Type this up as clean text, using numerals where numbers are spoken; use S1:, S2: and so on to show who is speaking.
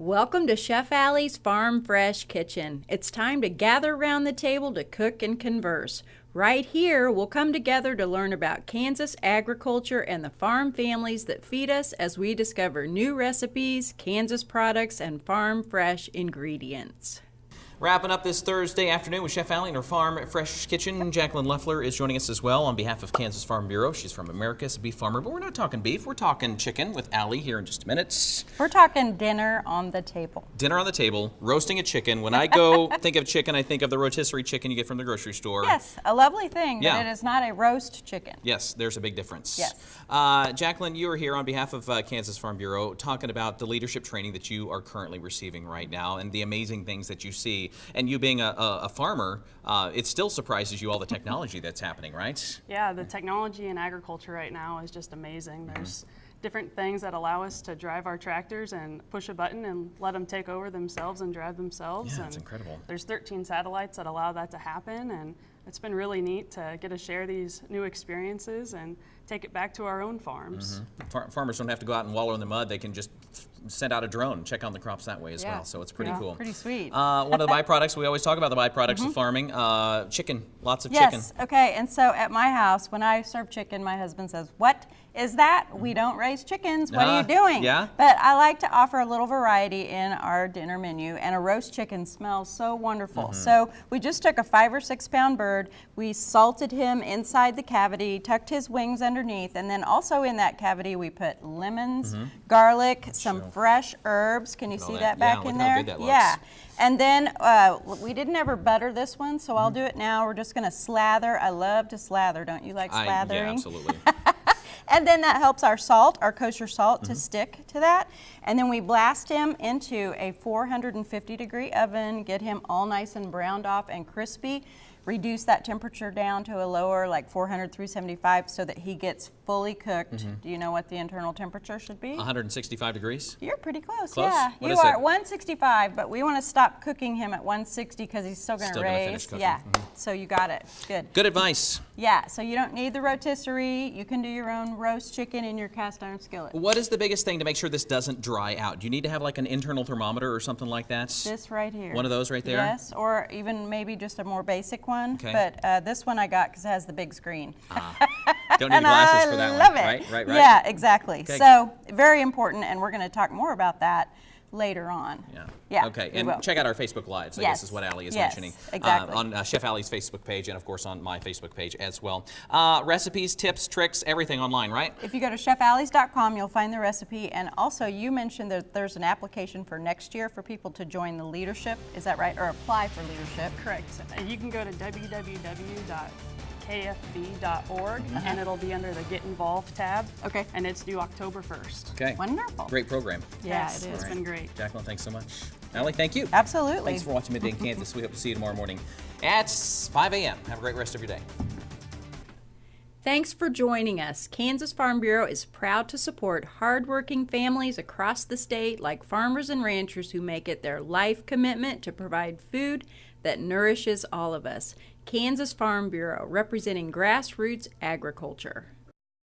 S1: Welcome to Chef Alli's Farm Fresh Kitchen. It's time to gather around the table to cook and converse. Right here, we'll come together to learn about Kansas agriculture and the farm families that feed us as we discover new recipes, Kansas products, and farm fresh ingredients.
S2: Wrapping up this Thursday afternoon with Chef Alli in her Farm Fresh Kitchen. Jacqueline Loeffler is joining us as well on behalf of Kansas Farm Bureau. She's from America's Beef Farmer, but we're not talking beef. We're talking chicken with Alli here in just a minute.
S1: We're talking dinner on the table.
S2: Dinner on the table, roasting a chicken. When I go think of chicken, I think of the rotisserie chicken you get from the grocery store.
S1: Yes, a lovely thing, but it is not a roast chicken.
S2: Yes, there's a big difference.
S1: Yes.
S2: Jacqueline, you are here on behalf of Kansas Farm Bureau talking about the leadership training that you are currently receiving right now and the amazing things that you see. And you being a farmer, it still surprises you all the technology that's happening, right?
S3: Yeah, the technology in agriculture right now is just amazing. There's different things that allow us to drive our tractors and push a button and let them take over themselves and drive themselves.
S2: Yeah, that's incredible.
S3: There's 13 satellites that allow that to happen, and it's been really neat to get to share these new experiences and take it back to our own farms.
S2: Farmers don't have to go out and wallow in the mud. They can just send out a drone and check on the crops that way as well. So it's pretty cool.
S1: Pretty sweet.
S2: One of the byproducts, we always talk about the byproducts of farming, chicken, lots of chicken.
S1: Yes, okay, and so at my house, when I serve chicken, my husband says, "What is that? We don't raise chickens. What are you doing?"
S2: Yeah.
S1: But I like to offer a little variety in our dinner menu, and a roast chicken smells so wonderful. So we just took a 5 or 6 pound bird, we salted him inside the cavity, tucked his wings underneath, and then also in that cavity we put lemons, garlic, some fresh herbs. Can you see that back in there?
S2: Look how good that looks.
S1: Yeah. And then we didn't ever butter this one, so I'll do it now. We're just gonna slather. I love to slather. Don't you like slathering?
S2: Yeah, absolutely.
S1: And then that helps our salt, our kosher salt, to stick to that. And then we blast him into a 450-degree oven, get him all nice and browned off and crispy. Reduce that temperature down to a lower, like 400, 375, so that he gets fully cooked. Do you know what the internal temperature should be?
S2: 165 degrees?
S1: You're pretty close,
S2: Close?
S1: yeah.
S2: What
S1: You
S2: is
S1: are
S2: it?
S1: 165, but we want to stop cooking him at 160 because he's still going to
S2: Still gonna
S1: raise.
S2: finish cooking.
S1: Yeah, so you got it. Good.
S2: Good advice.
S1: Yeah, so you don't need the rotisserie. You can do your own roast chicken in your cast iron skillet.
S2: What is the biggest thing to make sure this doesn't dry out? Do you need to have like an internal thermometer or something like that?
S1: This right here.
S2: One of those right there?
S1: Yes, or even maybe just a more basic one.
S2: Okay.
S1: But this one I got because it has the big screen.
S2: Don't need
S1: And
S2: glasses
S1: I
S2: for that
S1: love
S2: one.
S1: it.
S2: Right.
S1: Yeah, exactly.
S2: Okay.
S1: So very important, and we're going to talk more about that later on. Yeah.
S2: Okay,
S1: we
S2: and
S1: will.
S2: check out our Facebook Lives, I guess is what Alli is mentioning.
S1: Exactly.
S2: On Chef Alli's Facebook page, and of course on my Facebook page as well. Recipes, tips, tricks, everything online, right?
S1: If you go to chefallis.com, you'll find the recipe. And also, you mentioned that there's an application for next year for people to join the leadership. Is that right? Or apply for leadership.
S3: Correct. You can go to www.kfb.org, and it'll be under the Get Involved tab.
S1: Okay.
S3: And it's due October 1st.
S2: Okay.
S1: Wonderful.
S2: Great program.
S1: Yeah,
S3: Yes,
S1: it is.
S3: it's been great.
S2: Jacqueline, thanks so much. Alli, thank you.
S1: Absolutely.
S2: Thanks for watching Midday in Kansas. We hope to see you tomorrow morning at 5 a.m. Have a great rest of your day.
S1: Thanks for joining us. Kansas Farm Bureau is proud to support hardworking families across the state, like farmers and ranchers who make it their life commitment to provide food that nourishes all of us. Kansas Farm Bureau, representing grassroots agriculture.